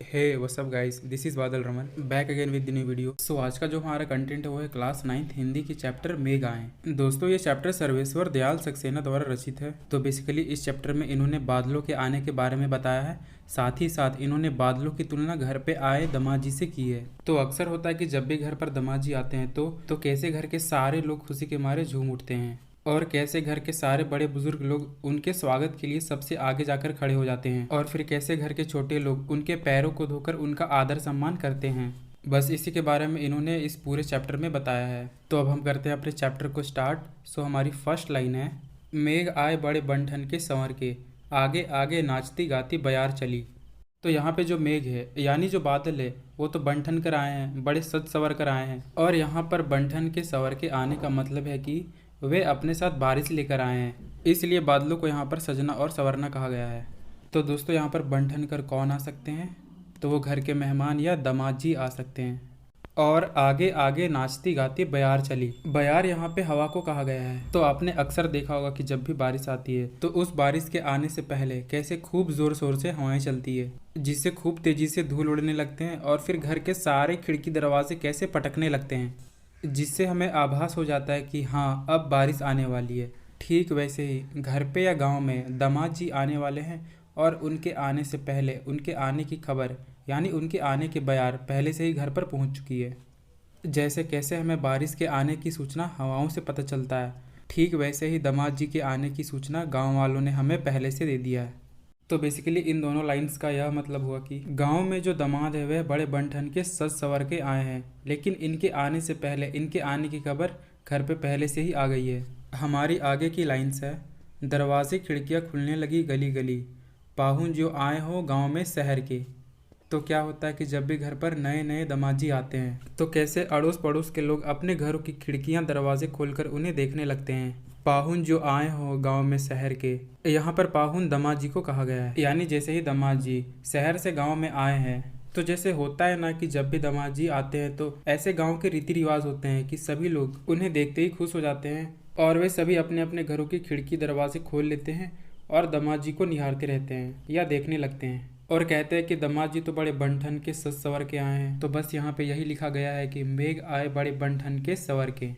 Hey what's up guys, this is Badal Raman back again with new video. So आज का जो हमारा कंटेंट है वो है क्लास 9th हिंदी की चैप्टर मेघ आए। दोस्तों ये चैप्टर सर्वेश्वर दयाल सक्सेना द्वारा रचित है। तो बेसिकली इस चैप्टर में इन्होंने बादलों के आने के बारे में बताया है। साथ ही साथ इन्होंने बादलों की तुलना घर पे आए दमाजी से की है। तो अक्सर होता है कि जब भी घर पर दमाजी आते हैं तो कैसे घर के सारे लोग खुशी के मारे झूम उठते हैं और कैसे घर के सारे बड़े बुजुर्ग लोग उनके स्वागत के लिए सबसे आगे जाकर खड़े हो जाते हैं और फिर कैसे घर के छोटे लोग उनके पैरों को धोकर उनका आदर सम्मान करते हैं। बस इसी के बारे में इन्होंने इस पूरे चैप्टर में बताया है। तो अब हम करते हैं अपने चैप्टर को स्टार्ट। सो हमारी फर्स्ट लाइन है, मेघ आए बड़े बन के संवर के, आगे आगे नाचती गाती बयार चली। तो यहाँ पे जो मेघ है यानी जो बादल है वो तो बन कर आए हैं, बड़े सज सवर कर आए हैं। और यहाँ पर बन के संवर के आने का मतलब है कि वे अपने साथ बारिश लेकर आए हैं, इसलिए बादलों को यहाँ पर सजना और संवरना कहा गया है। तो दोस्तों यहाँ पर बन कर कौन आ सकते हैं? तो वो घर के मेहमान या दामाद आ सकते हैं। और आगे आगे नाचती गाती बयार चली। बयार यहाँ पे हवा को कहा गया है। तो आपने अक्सर देखा होगा कि जब भी बारिश आती है तो उस बारिश के आने से पहले कैसे खूब जोर शोर से हवाएं चलती है, जिससे खूब तेजी से धूल उड़ने लगते हैं और फिर घर के सारे खिड़की दरवाजे कैसे पटकने लगते हैं, जिससे हमें आभास हो जाता है कि हाँ अब बारिश आने वाली है। ठीक वैसे ही घर पे या गांव में दामाद जी आने वाले हैं और उनके आने से पहले उनके आने की खबर यानी उनके आने के बयार पहले से ही घर पर पहुंच चुकी है। जैसे कैसे हमें बारिश के आने की सूचना हवाओं से पता चलता है, ठीक वैसे ही दामाद जी के आने की सूचना गाँव वालों ने हमें पहले से दे दिया है। तो बेसिकली इन दोनों लाइंस का यह मतलब हुआ कि गांव में जो दामाद है वह बड़े बन के सज सवर के आए हैं, लेकिन इनके आने से पहले इनके आने की खबर घर पे पहले से ही आ गई है। हमारी आगे की लाइंस है, दरवाजे खिड़कियां खुलने लगी गली गली, पाहुन जो आए हो गांव में शहर के। तो क्या होता है कि जब भी घर पर नए नए दामाजी आते हैं तो कैसे अड़ोस पड़ोस के लोग अपने घरों की खिड़कियां दरवाजे खोलकर उन्हें देखने लगते हैं। पाहुन जो आए हो गांव में शहर के, यहाँ पर पाहुन दामाद जी को कहा गया है। यानी जैसे ही दामाद जी शहर से गांव में आए हैं तो जैसे होता है ना कि जब भी दामाद जी आते हैं तो ऐसे गांव के रीति रिवाज होते हैं कि सभी लोग उन्हें देखते ही खुश हो जाते हैं और वे सभी अपने अपने घरों की खिड़की दरवाजे खोल लेते हैं और दामाद जी को निहारते रहते हैं या देखने लगते हैं और कहते हैं कि दामाद जी तो बड़े बन के सज सवर के आए हैं। तो बस यहाँ पे यही लिखा गया है कि मेघ आए बड़े बन के सवर के,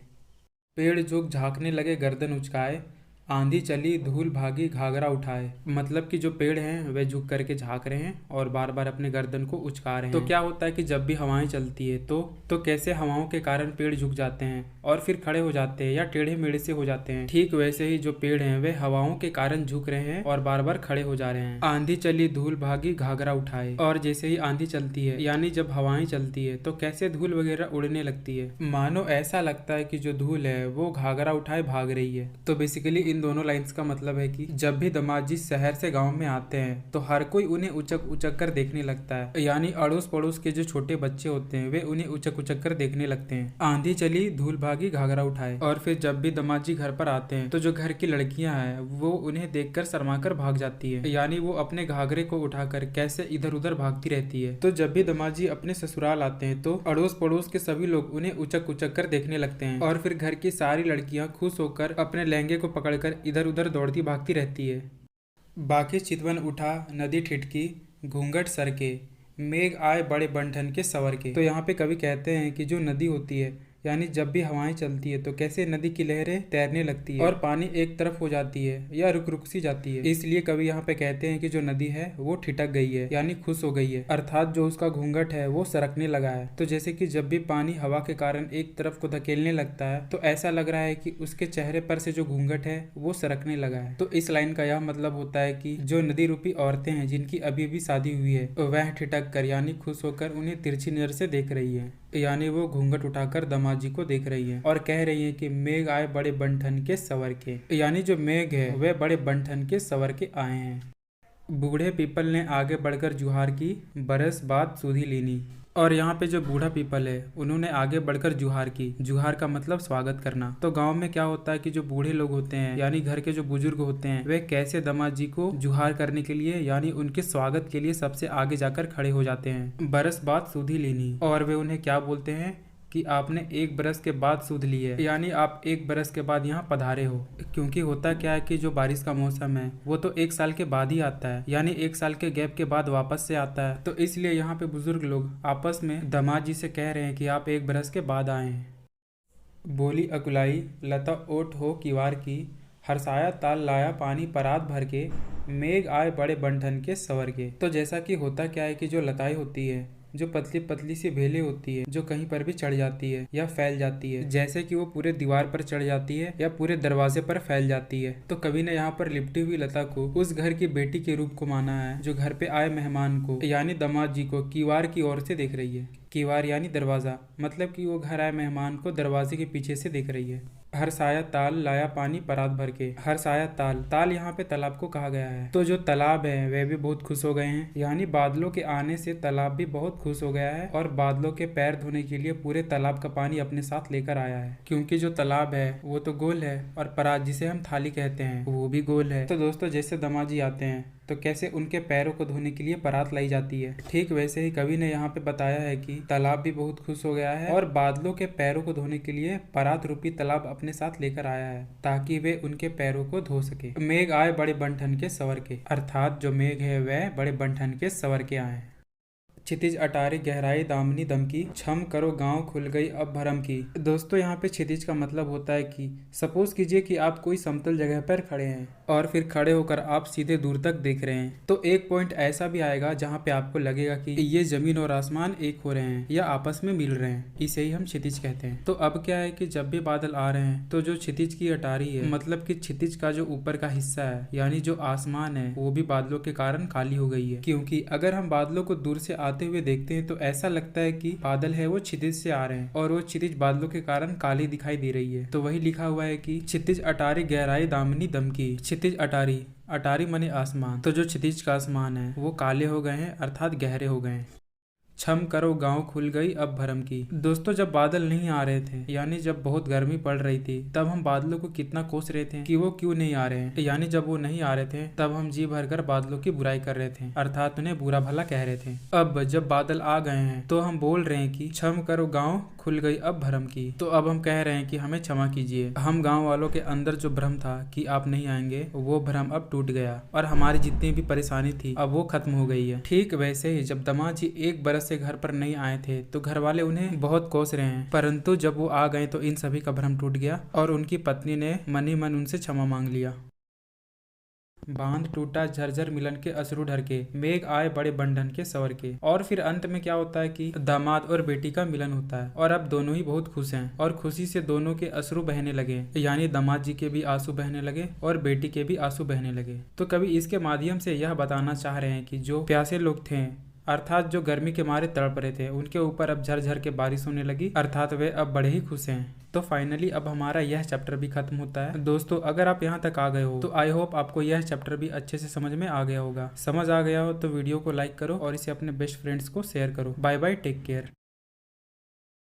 पेड़ झुक झांकने लगे गर्दन उचकाए, आंधी चली धूल भागी घाघरा उठाए। मतलब कि जो पेड़ हैं वे झुक करके झांक रहे हैं और बार बार अपने गर्दन को उचका रहे हैं। तो क्या होता है कि जब भी हवाएं चलती है तो कैसे हवाओं के कारण पेड़ झुक जाते हैं और फिर खड़े हो जाते हैं या टेढ़े मेढ़े से हो जाते हैं, ठीक वैसे ही जो पेड़ हैं वे हवाओं के कारण झुक रहे हैं और बार बार खड़े हो जा रहे हैं। आंधी चली धूल भागी घाघरा उठाए, और जैसे ही आंधी चलती है यानी जब हवाएं चलती है तो कैसे धूल वगैरह उड़ने लगती है, मानो ऐसा लगता है कि जो धूल है वो घाघरा उठाए भाग रही है। तो बेसिकली इन दोनों लाइंस का मतलब है कि जब भी दामाद जी शहर से गांव में आते हैं तो हर कोई उन्हें उचक उचक कर देखने लगता है, यानी अड़ोस पड़ोस के जो छोटे बच्चे होते हैं वे उन्हें उचक उचक कर देखने लगते हैं। आंधी चली धूल भागी घाघरा उठाए। और फिर जब भी दामाद जी घर पर आते हैं तो जो घर की लड़कियां हैं वो उन्हें देखकर शर्माकर भाग जाती है, यानी वो अपने घाघरे को उठाकर कैसे इधर उधर भागती रहती है। तो जब भी दामाद जी अपने ससुराल आते हैं तो अड़ोस पड़ोस के सभी लोग उन्हें उचक उचक कर देखने लगते हैं और फिर घर की सारी लड़कियां खुश होकर अपने लहंगे को पकड़कर इधर उधर दौड़ती भागती रहती है। बाकी चितवन उठा नदी ठिठकी घूंघट सर के, मेघ आए बड़े बन के सवर के। तो यहाँ पे कवि कहते हैं कि जो नदी होती है यानी जब भी हवाएं चलती है तो कैसे नदी की लहरें तैरने लगती है और पानी एक तरफ हो जाती है या रुक रुक सी जाती है। इसलिए कवि यहाँ पे कहते हैं कि जो नदी है वो ठिठक गई है यानी खुश हो गई है, अर्थात जो उसका घूंघट है वो सरकने लगा है। तो जैसे कि जब भी पानी हवा के कारण एक तरफ को धकेलने लगता है तो ऐसा लग रहा है कि उसके चेहरे पर से जो घूंघट है वो सरकने लगा है। तो इस लाइन का यह मतलब होता है कि जो नदी रूपी औरतें हैं जिनकी अभी भी शादी हुई है वह ठिठक कर यानी खुश होकर उन्हें तिरछी नजर से देख रही है, यानी वो घूंघट उठाकर दामाद जी को देख रही है और कह रही है कि मेघ आए बड़े बन के सवर के, यानी जो मेघ है वह बड़े बन के सवर के आए हैं। बूढ़े पीपल ने आगे बढ़कर जुहार की, बरस बाद सुधी लीनी। और यहाँ पे जो बूढ़ा पीपल है उन्होंने आगे बढ़कर जुहार की। जुहार का मतलब स्वागत करना। तो गांव में क्या होता है कि जो बूढ़े लोग होते हैं यानी घर के जो बुजुर्ग होते हैं वे कैसे दामाद जी को जुहार करने के लिए यानी उनके स्वागत के लिए सबसे आगे जाकर खड़े हो जाते हैं। बरस बाद सुधी लेनी। और वे उन्हें क्या बोलते हैं कि आपने 1 बरस के बाद सुध ली है, यानी आप 1 बरस के बाद यहाँ पधारे हो। क्योंकि होता क्या है कि जो बारिश का मौसम है वो तो 1 साल के बाद ही आता है, यानी 1 साल के गैप के बाद वापस से आता है। तो इसलिए यहाँ पे बुजुर्ग लोग आपस में दामाद जी से कह रहे हैं कि आप 1 बरस के बाद आए हैं। बोली अकुलाई लता ओट हो किवार की, हरसाया ताल लाया पानी परात भर के, मेघ आए बड़े बंठन के सवर के। तो जैसा कि होता क्या है कि जो लताएं होती है, जो पतली पतली सी बेलें होती है, जो कहीं पर भी चढ़ जाती है या फैल जाती है, जैसे कि वो पूरे दीवार पर चढ़ जाती है या पूरे दरवाजे पर फैल जाती है। तो कवि ने यहाँ पर लिपटी हुई लता को उस घर की बेटी के रूप को माना है जो घर पे आए मेहमान को यानी दामाद जी को किवार की ओर से देख रही है। किवार यानी दरवाजा, मतलब कि वो घर आए मेहमान को दरवाजे के पीछे से देख रही है। हरसाया ताल लाया पानी परात भर के। हरसाया ताल, ताल यहाँ पे तालाब को कहा गया है। तो जो तालाब है वे भी बहुत खुश हो गए हैं, यानी बादलों के आने से तालाब भी बहुत खुश हो गया है और बादलों के पैर धोने के लिए पूरे तालाब का पानी अपने साथ लेकर आया है। क्योंकि जो तालाब है वो तो गोल है और परात जिसे हम थाली कहते हैं वो भी गोल है। तो दोस्तों जैसे दामाद जी आते हैं तो कैसे उनके पैरों को धोने के लिए परात लाई जाती है, ठीक वैसे ही कवि ने यहाँ पे बताया है कि तालाब भी बहुत खुश हो गया है और बादलों के पैरों को धोने के लिए परात रूपी तालाब अपने साथ लेकर आया है ताकि वे उनके पैरों को धो सके। मेघ आए बड़े बंठन के सवर के, अर्थात जो मेघ है वह बड़े बंठन के सवर के आए। क्षितिज अटारी गहराई दामनी दम की, छम करो गांव खुल गई अब भरम की। दोस्तों यहाँ पे क्षितिज का मतलब होता है कि सपोज कीजिए कि आप कोई समतल जगह पर खड़े हैं और फिर खड़े होकर आप सीधे दूर तक देख रहे हैं, तो एक पॉइंट ऐसा भी आएगा जहाँ पे आपको लगेगा कि ये जमीन और आसमान एक हो रहे हैं या आपस में मिल रहे हैं। इसे ही हम क्षितिज कहते हैं। तो अब क्या है कि जब भी बादल आ रहे हैं तो जो क्षितिज की अटारी है, मतलब कि क्षितिज का जो ऊपर का हिस्सा है यानी जो आसमान है, वो भी बादलों के कारण काली हो गई है। क्योंकि अगर हम बादलों को दूर से आते हुए देखते हैं तो ऐसा लगता है कि बादल है वो क्षितिज से आ रहे हैं और वो क्षितिज बादलों के कारण काली दिखाई दे रही है। तो वही लिखा हुआ है कि क्षितिज अटारी गहराई दामनी दम की। क्षितिज अटारी, अटारी माने आसमान, तो जो क्षितिज का आसमान है वो काले हो गए हैं अर्थात गहरे हो गए हैं। छम करो गांव खुल गई अब भरम की। दोस्तों जब बादल नहीं आ रहे थे यानी जब बहुत गर्मी पड़ रही थी तब हम बादलों को कितना कोस रहे थे कि वो क्यों नहीं आ रहे हैं, यानी जब वो नहीं आ रहे थे तब हम जी भरकर बादलों की बुराई कर रहे थे अर्थात उन्हें बुरा भला कह रहे थे। अब जब बादल आ गए हैं तो हम बोल रहे हैं कि छम करो गाँव खुल गई अब भरम की। तो अब हम कह रहे हैं कि हमें क्षमा कीजिए, हम गाँव वालों के अंदर जो भ्रम था कि आप नहीं आएंगे वो भ्रम अब टूट गया और हमारी जितनी भी परेशानी थी अब वो खत्म हो गई है। ठीक वैसे ही जब दामाद जी 1 बरस से घर पर नहीं आए थे तो घर वाले उन्हें बहुत कोस रहे हैं, परंतु जब वो आ गए तो इन सभी का भ्रम टूट गया और उनकी पत्नी ने मन ही मन उनसे क्षमा मांग लिया। बांध टूटा झरझर मिलन के अश्रु ढर के, मेघ आए बड़े बंधन के सवर के। और फिर अंत में क्या होता है कि दामाद और बेटी का मिलन होता है और अब दोनों ही बहुत खुश हैं और खुशी से दोनों के अश्रु बहने लगे, यानी दामाद जी के भी आंसू बहने लगे और बेटी के भी आंसू बहने लगे। तो कवि इसके माध्यम से यह बताना चाह रहे हैं कि जो प्यासे लोग थे अर्थात जो गर्मी के मारे तड़प रहे थे उनके ऊपर अब झरझर के बारिश होने लगी अर्थात वे अब बड़े ही खुश हैं। तो फाइनली अब हमारा यह चैप्टर भी खत्म होता है। दोस्तों अगर आप यहाँ तक आ गए हो तो आई होप आपको यह चैप्टर भी अच्छे से समझ में आ गया होगा। समझ आ गया हो तो वीडियो को लाइक करो और इसे अपने बेस्ट फ्रेंड्स को शेयर करो। Bye bye, take care.